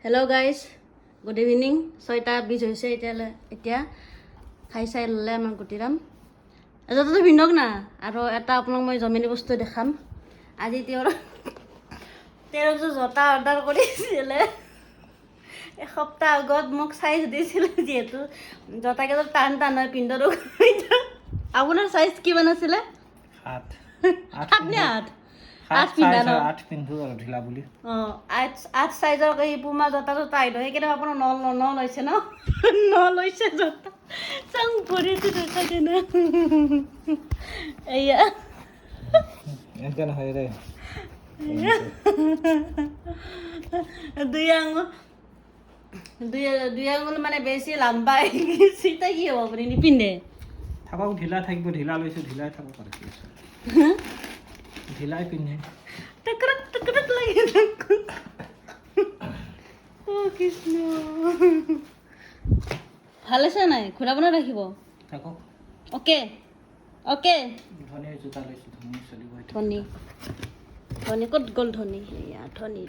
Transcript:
Hello' guys, good evening. 6:20 হৈছে এতিয়া খাই চাই ল'লে আমাৰ গুটিৰাম এজতো পিন্ধক না। আৰু এটা আপোনাক মই জমিনী বস্তু দেখাম। আজি তেওঁৰ যে জোতা অৰ্ডাৰ কৰিছিলে এসপ্তাহ আগত মোক চাইজ দিছিলে, যিহেতু জোতাকেইটা টান টান হয় পিন্ধৰ। আপোনাৰ চাইজ কিমান আছিলে? 8 পিন্ধা ন? 8 পিন্ধো আৰু ঢিলা বুলি। 8 চাইজৰ এই পুমা জোতাটো টাইট হয়, সেইকাৰণে আপোনাৰ ন লৈছে ন? লৈছে জোতা চাং ভৰিটো দেখা দে না। এয়া এনেকে নহয় ৰে, দুই আঙুল মানে বেছি লাম্বা চিতা কি হ'ব, আপুনি নিপিন্ধে? থাকক, ঢিলা থাকিব। ঢিলা লৈছো, ঢিলাই থাকক আৰু কি আছে। ঢিলাই পিন্ধে টকৰক লাগি কৃষ্ণ। ভাল আছে নাই? ঘূৰাব নে ৰাখিব? থাকক। অ'কে ধনী জোতা লৈছো, ধনী চলিব। ধনী ক'ত গ'ল ধনী? এয়া ধনী